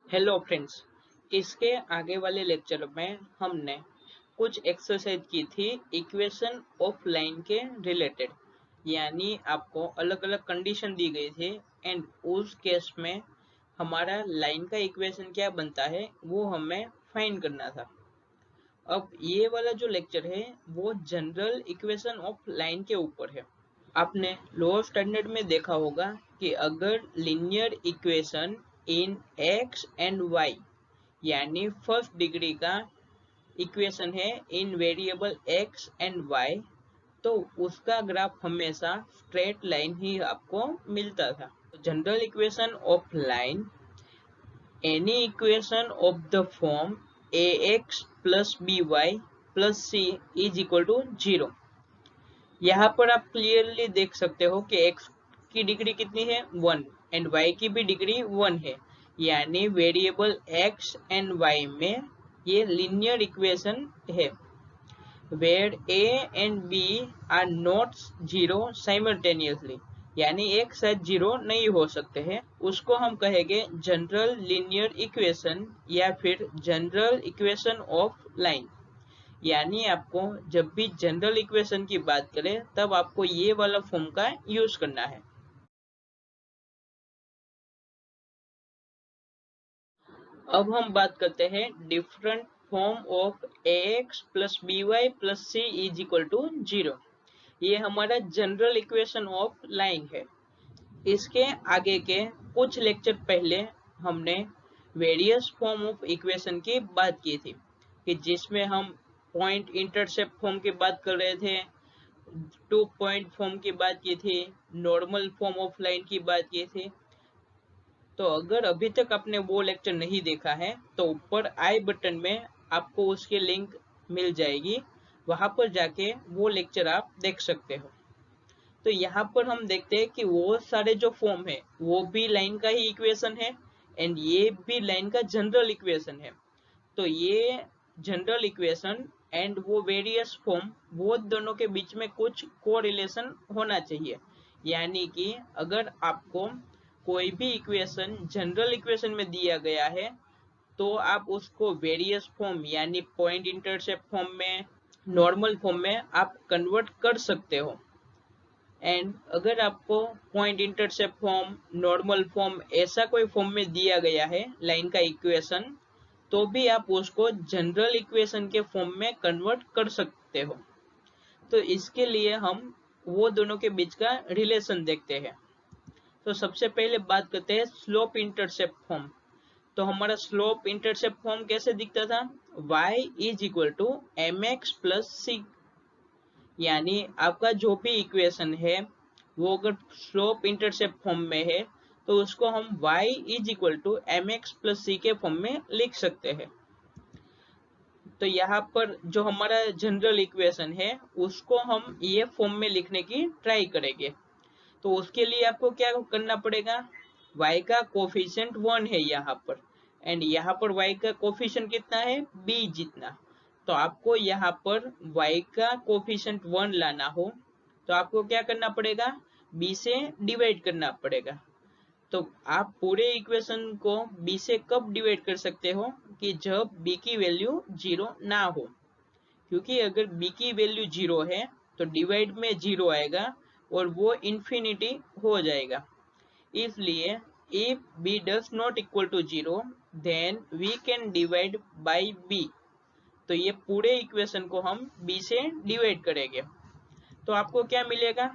Hello friends. इसके आगे वाले लेक्चर में हमने कुछ एक्सरसाइज की थी इक्वेशन ऑफ लाइन के रिलेटेड। यानी आपको अलग अलग कंडीशन दी गई थी एंड उस केस में हमारा लाइन का इक्वेशन क्या बनता है वो हमें फाइंड करना था। अब ये वाला जो लेक्चर है वो जनरल इक्वेशन ऑफ लाइन के ऊपर है। आपने लोअर स्टैंडर्ड में देखा होगा कि अगर linear equation in x and y यानी फर्स्ट डिग्री का इक्वेशन है in variable x and y, तो उसका ग्राफ हमेशा स्ट्रेट लाइन ही आपको मिलता था। General equation of line any equation of the form a x plus b y plus c is equal to 0। यहाँ पर आप क्लियरली देख सकते हो कि x की डिग्री कितनी है 1 एंड y की भी डिग्री 1 है। यानी वेरिएबल x एंड y में ये लिनियर इक्वेशन है where a and b are not 0 simultaneously. यानी एक साथ 0 नहीं हो सकते हैं, उसको हम कहेंगे जनरल लिनियर इक्वेशन या फिर जनरल इक्वेशन ऑफ लाइन। यानी आपको जब भी जनरल इक्वेशन की बात करें तब आपको ये वाला फॉर्म का यूज करना है। अब हम बात करते हैं different form of a x plus b y plus c is equal to 0। ये हमारा जनरल इक्वेशन ऑफ लाइन है। इसके आगे के कुछ लेक्चर पहले हमने वेरियस फॉर्म ऑफ इक्वेशन की बात की थी कि जिसमें हम पॉइंट इंटरसेप्ट फॉर्म की बात कर रहे थे, 2 पॉइंट फॉर्म की बात की थी, नॉर्मल फॉर्म ऑफ लाइन की बात की थी। तो अगर अभी तक आपने वो लेक्चर नहीं देखा है तो ऊपर आई बटन में आपको उसकी लिंक मिल जाएगी, वहां पर जाके वो लेक्चर आप देख सकते हो। तो यहाँ पर हम देखते हैं कि वो सारे जो फॉर्म है वो भी लाइन का ही इक्वेशन है एंड ये भी लाइन का जनरल इक्वेशन है। तो ये जनरल इक्वेशन एंड वो वेरियस फॉर्म वो दोनों के बीच में कुछ कोरिलेशन होना चाहिए। यानी कि अगर आपको कोई भी इक्वेशन जनरल इक्वेशन में दिया गया है तो आप उसको वेरियस फॉर्म यानी पॉइंट इंटरसेप्ट फॉर्म में, नॉर्मल फॉर्म में आप कन्वर्ट कर सकते हो। एंड अगर आपको point intercept form, normal form ऐसा कोई फॉर्म में दिया गया है लाइन का इक्वेशन, तो भी आप उसको जनरल इक्वेशन के फॉर्म में कन्वर्ट कर सकते हो। तो इसके लिए हम वो दोनों के बीच का रिलेशन देखते हैं। तो सबसे पहले बात करते हैं स्लोप इंटरसेप्ट फॉर्म। तो हमारा स्लोप इंटरसेप्ट फॉर्म कैसे दिखता था, y is equal to m x plus c. यानी आपका जो भी इक्वेशन है वो अगर स्लोप इंटरसेप्ट फॉर्म में है तो उसको हम y is equal to m x plus c के फॉर्म में लिख सकते हैं। तो यहाँ पर जो हमारा जनरल इक्वेशन है उसको हम ये फॉर्म में लिखने की ट्राई करेंगे। तो उसके लिए आपको क्या करना पड़ेगा, y का कोफिशिएंट 1 है यहाँ पर एंड यहाँ पर y का कोफिशिएंट कितना है b जितना। तो आपको यहाँ पर y का कोफिशिएंट 1 लाना हो तो आपको क्या करना पड़ेगा, b से डिवाइड करना पड़ेगा। तो आप पूरे इक्वेशन को b से कब डिवाइड कर सकते हो कि जब b की वैल्यू 0 ना हो। क्योंकि अगर b की वैल्यू 0 है तो डिवाइड में 0 आएगा और वो इंफिनिटी हो जाएगा। इसलिए if b does not equal to 0 then we can divide by b। तो ये पूरे इक्वेशन को हम b से डिवाइड करेंगे तो आपको क्या मिलेगा,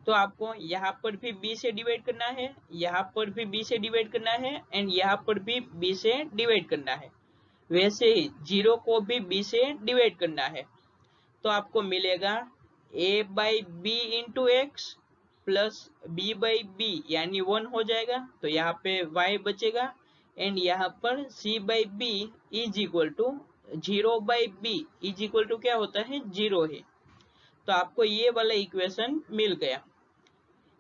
तो आपको यहाँ पर भी b से डिवाइड करना है, यहाँ पर भी b से डिवाइड करना है एंड यहाँ पर भी b से डिवाइड करना है। वैसे ही 0 को भी b से डिवाइड करना है। तो आपको मिलेगा a by b into x plus b by b यानी 1 हो जाएगा। तो यहाँ पे y बचेगा एंड यहाँ पर c by b is equal to 0 by b is equal to क्या होता है 0 है। तो आपको ये वाला इक्वेशन मिल गया।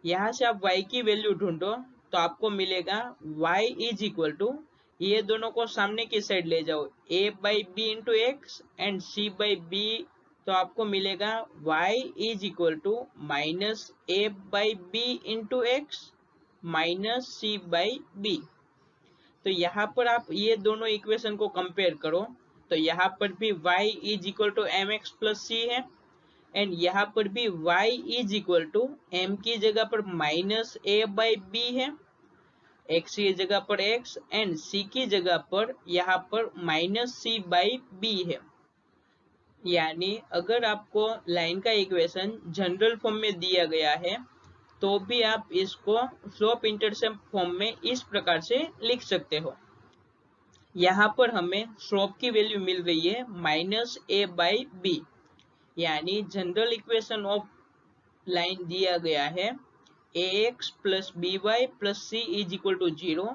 यहाँ से आप y की वैल्यू ढूंढो तो आपको मिलेगा y इज इक्वल टू, ये दोनों को सामने की साइड ले जाओ, a by b into x and c by b. तो आपको मिलेगा y is equal to minus a by b into x minus c by b. तो यहाँ पर आप ये दोनों इक्वेशन को कंपेयर करो, तो यहाँ पर भी y is equal to m x plus c है, एंड यहाँ पर भी y is equal to m की जगह पर माइनस ए बाई बी है, x की जगह पर x एंड c की जगह पर यहाँ पर माइनस सी बाई बी है। यानी अगर आपको लाइन का इक्वेशन जनरल फॉर्म में दिया गया है तो भी आप इसको स्लोप इंटरसेप्ट फॉर्म में इस प्रकार से लिख सकते हो। यहाँ पर हमें स्लोप की वैल्यू मिल रही है माइनस ए बाई बी, यानी जनरल इक्वेशन ऑफ लाइन दिया गया है a x plus b y plus c is equal to 0,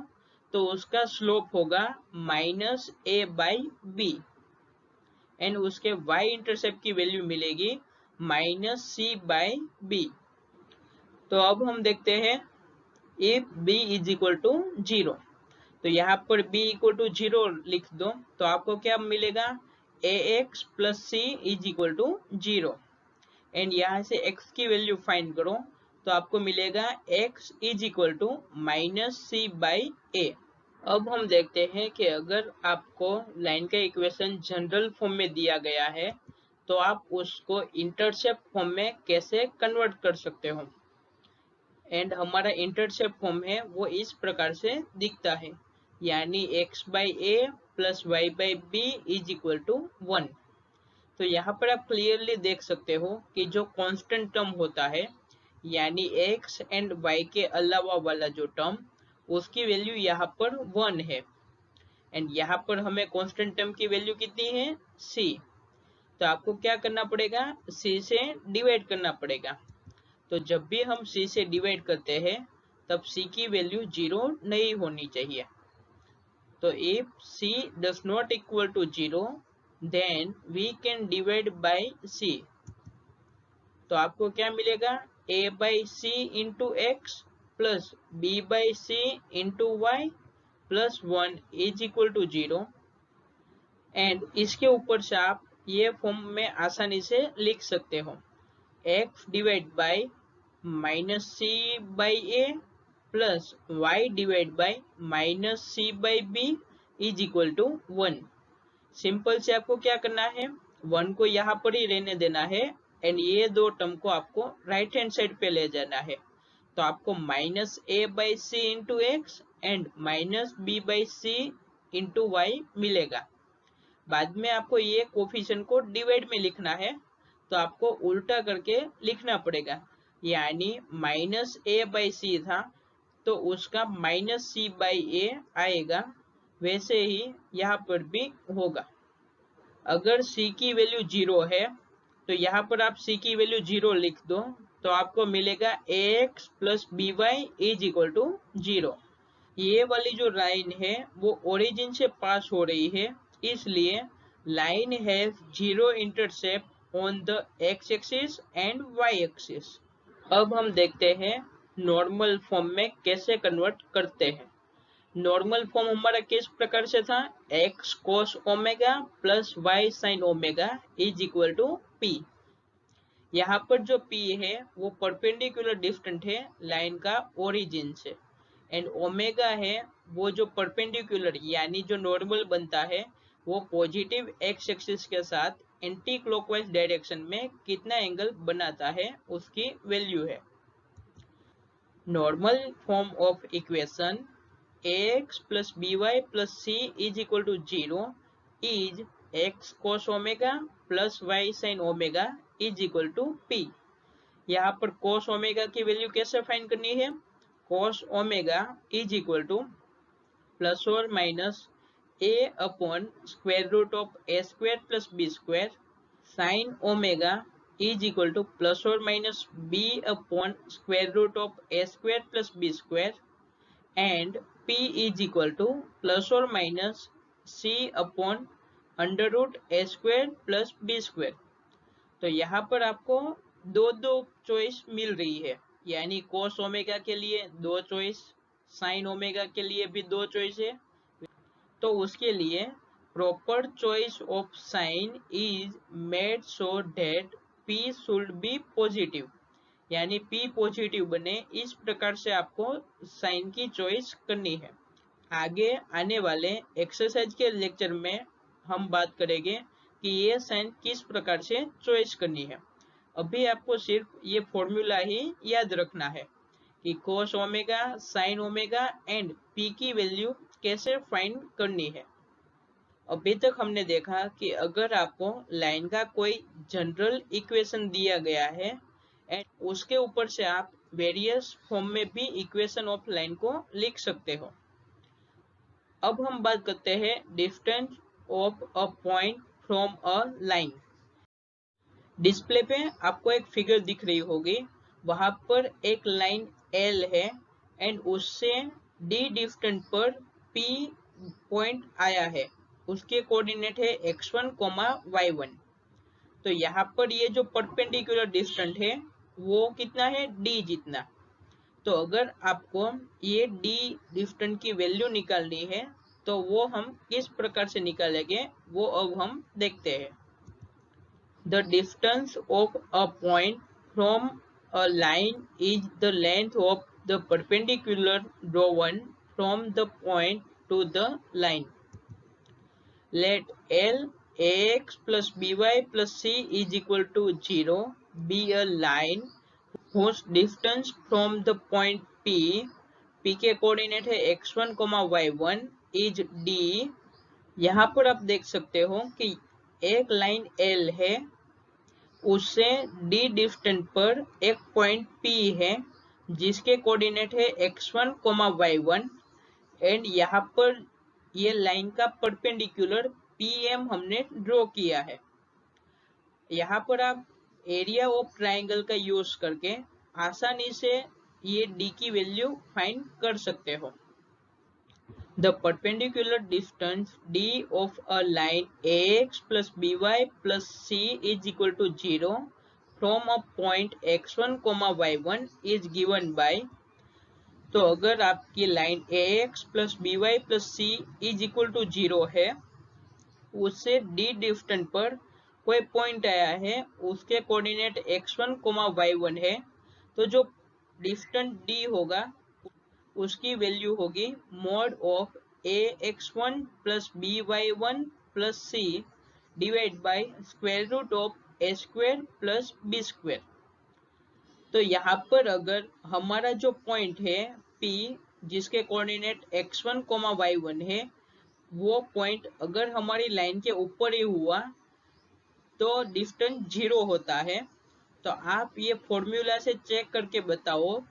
तो उसका स्लोप होगा minus a by b, and उसके y इंटरसेप्ट की वैल्यू मिलेगी माइनस सी बाई बी। तो अब हम देखते हैं if b is equal to 0, तो यहाँ पर b इक्वल टू 0 लिख दो, तो आपको क्या मिलेगा a x plus c is equal to 0, and यहाँ से x की वैल्यू फाइंड करो, तो आपको मिलेगा x is equal to minus c by a. अब हम देखते हैं कि अगर आपको लाइन का इक्वेशन जनरल फॉर्म में दिया गया है तो आप उसको इंटरसेप्ट फॉर्म में कैसे कन्वर्ट कर सकते हो, एंड हमारा इंटरसेप्ट फॉर्म है वो इस प्रकार से दिखता है, यानी x by a plus y by b is equal to 1। तो यहाँ पर आप क्लियरली देख सकते हो कि जो कांस्टेंट टर्म होता है, यानी x एंड y के अलावा वाला जो टर्म, उसकी वैल्यू यहाँ पर 1 है, एंड यहाँ पर हमें कांस्टेंट टर्म की वैल्यू कितनी है c, तो आपको क्या करना पड़ेगा c से डिवाइड करना पड़ेगा। तो जब भी हम c से डिवाइड करते हैं तब c की वैल्यू 0 नहीं होनी चाहिए। तो if c does not equal to 0 then we can divide by c, तो आपको क्या मिलेगा a by c into x plus b by c into y plus 1 is equal to 0, and इसके ऊपर से आप ये फॉर्म में आसानी से लिख सकते हो x divide by minus c by a plus y divide by minus c by b is equal to 1। Simple से आपको क्या करना है, 1 को यहाँ पर ही रहने देना है, एंड ये दो टर्म को आपको राइट हैंड साइड पे ले जाना है, तो आपको minus a by c into x and minus b by c into y मिलेगा। बाद में आपको ये कोफिशिएंट को डिवाइड में लिखना है, तो आपको उल्टा करके लिखना पड़ेगा, यानी माइनस ए बाई सी था तो उसका माइनस सी बाई ए आएगा, वैसे ही यहाँ पर भी होगा। अगर c की वैल्यू 0 है तो यहाँ पर आप c की वैल्यू 0 लिख दो, तो आपको मिलेगा ax plus b y is equal to 0। ये वाली जो लाइन है वो ओरिजिन से पास हो रही है, इसलिए line has 0 intercept on the x axis and y axis. अब हम देखते हैं नॉर्मल फॉर्म में कैसे कन्वर्ट करते हैं। नॉर्मल फॉर्म हमारा किस प्रकार से था, x cos omega plus y sin omega is equal to p। यहाँ पर जो p है वो परपेंडिकुलर डिस्टेंस है लाइन का ओरिजिन से, एंड ओमेगा है वो जो परपेंडिकुलर यानी जो नॉर्मल बनता है वो पॉजिटिव x एक्सिस के साथ एंटी क्लॉकवाइज डायरेक्शन में कितना एंगल बनाता है उसकी वैल्यू है। Normal form of equation ax plus by plus c is equal to 0 is x cos omega plus y sin omega is equal to p। यहाँ पर cos omega की value कैसे फाइंड करनी है, cos omega is equal to plus और minus a upon square root of a square plus b square, sin omega is equal to plus और minus b upon square root of a square plus b square, and p is equal to plus और minus c upon under root a square plus b square. तो यहाँ पर आपको दो choice मिल रही है, यानी cos ओमेगा के लिए 2 चॉइस, sin ओमेगा के लिए भी 2 चॉइस है। तो उसके लिए proper choice of sine is made so that p should be positive, यानी p पॉजिटिव बने, इस प्रकार से आपको साइन की चॉइस करनी है। आगे आने वाले एक्सरसाइज के लेक्चर में हम बात करेंगे कि ये साइन किस प्रकार से चॉइस करनी है। अभी आपको सिर्फ ये फॉर्मूला ही याद रखना है कि cos omega, sin omega and p की वैल्यू कैसे फाइंड करनी है। अभी तक हमने देखा कि अगर आपको लाइन का कोई जनरल इक्वेशन दिया गया है एंड उसके ऊपर से आप वेरियस फॉर्म में भी इक्वेशन ऑफ लाइन को लिख सकते हो। अब हम बात करते हैं distance of a point from a line. Display पे आपको एक फिगर दिख रही होगी, वहां पर एक लाइन L है एंड उससे D डिस्टेंस पर P पॉइंट आया है। उसके कोऑर्डिनेट है x1, y1। तो यहाँ पर ये जो परपेंडिकुलर डिस्टेंस है वो कितना है, D जितना। तो अगर आपको ये D डिस्टेंस की वैल्यू निकालनी है तो वो हम किस प्रकार से निकालेंगे वो अब हम देखते हैं। The distance of a point from a line is the length of the perpendicular drawn from the point to the line. Let L ax plus by plus c is equal to 0 be a line whose distance from the point P के coordinate है x1, y1 is d। यहाँ पर आप देख सकते हो कि एक लाइन L है, उससे D डिस्टेंस पर एक पॉइंट P है जिसके कोऑर्डिनेट है x1, y1 एंड यहाँ पर ये लाइन का परपेंडिकुलर PM हमने ड्रॉ किया है। यहाँ पर आप एरिया ऑफ ट्राइंगल का यूज करके आसानी से ये D की वैल्यू फाइंड कर सकते हो। The perpendicular distance D of a line AX plus BY plus C is equal to 0 from a point x1, y1 is given by। तो अगर आपकी line AX plus BY plus C is equal to 0 है, उससे D distance पर कोई point आया है, उसके कोऑर्डिनेट x1, y1 है, तो जो डिस्टेंस D होगा उसकी वैल्यू होगी mod of ax1 plus by1 plus c divide by square root of a square plus b square. तो यहाँ पर अगर हमारा जो पॉइंट है P जिसके कोऑर्डिनेट x1, y1 है, वो पॉइंट अगर हमारी लाइन के ऊपर ही हुआ तो डिस्टेंस 0 होता है। तो आप ये फॉर्मूला से चेक करके बताओ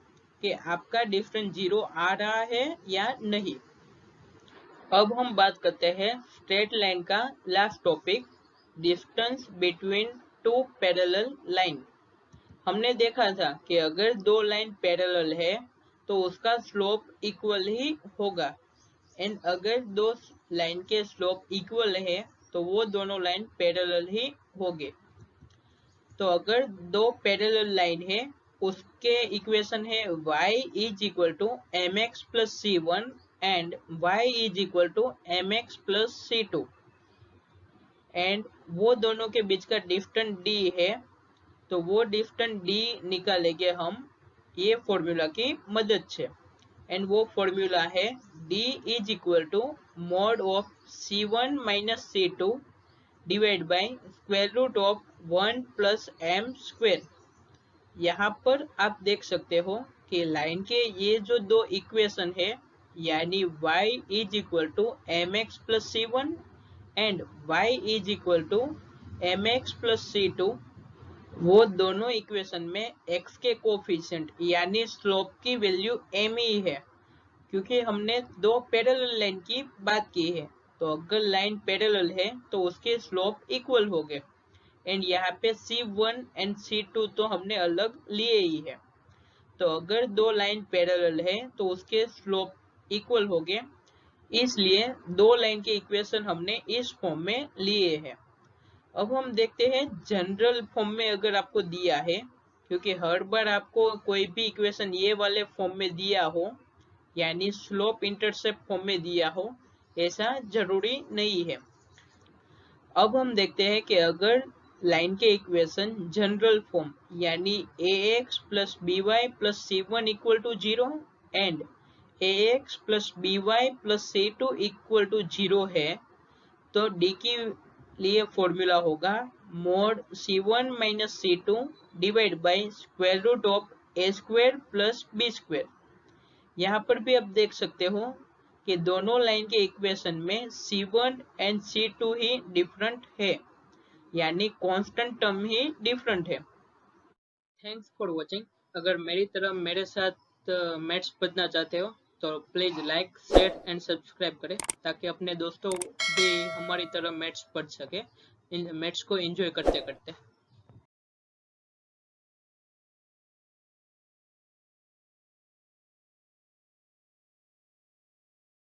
कि आपका डिस्टेंस 0 आ रहा है या नहीं। अब हम बात करते हैं स्ट्रेट लाइन का last topic, distance between two parallel line. हमने देखा था कि अगर दो लाइन पैरेलल है तो उसका स्लोप इक्वल ही होगा एंड अगर दो लाइन के स्लोप इक्वल है तो वो दोनों लाइन पैरेलल ही होंगे। तो अगर दो पैरेलल लाइन है उसके इक्वेशन है y is equal to mx plus c1 and y is equal to mx plus c2 and वो दोनों के बीच का डिस्टेंस d है, तो वो डिस्टेंस d निकालेंगे हम ये फॉर्मूला की मदद से एंड वो फॉर्मूला है d is equal to mod of c1 minus c2 divide by square root of 1 plus m square. यहाँ पर आप देख सकते हो कि लाइन के ये जो दो इक्वेशन है यानी y is equal to mx plus c1 and y is equal to mx plus c2, वो दोनों इक्वेशन में x के कोफिशिएंट यानी स्लोप की वैल्यू m ही है, क्योंकि हमने दो पैरेलल लाइन की बात की है। तो अगर लाइन पैरेलल है तो उसके स्लोप इक्वल हो गए एंड यहाँ पे C1 एंड C2 तो हमने अलग लिए ही है। तो अगर दो लाइन पैरेलल है तो उसके स्लोप इक्वल हो गए, इसलिए दो लाइन के इक्वेशन हमने इस फॉर्म में लिए हैं। अब हम देखते हैं जनरल फॉर्म में अगर आपको दिया है, क्योंकि हर बार आपको कोई भी इक्वेशन ये वाले फॉर्म में दिया हो यानी स्लोप इंटरसेप्ट फॉर्म में दिया हो, ऐसा जरूरी नहीं है। अब हम देखते हैं कि अगर लाइन के इक्वेशन जनरल फॉर्म यानी ax plus by plus c1 equal to 0 and ax plus by plus c2 equal to 0 है, तो d के लिए फॉर्मूला होगा mod c1 minus c2 divide by square root of a square plus b square. यहाँ पर भी आप देख सकते हो कि दोनों लाइन के इक्वेशन में c1 and c2 he different है, यानी कांस्टेंट टर्म ही डिफरेंट है। Thanks for watching. अगर मेरी तरह मेरे साथ मैथ्स पढ़ना चाहते हो तो please like share and subscribe करें, ताकि अपने दोस्तों भी हमारी तरह मैथ्स पढ़ सके, इन मैथ्स को एंजॉय करते करते।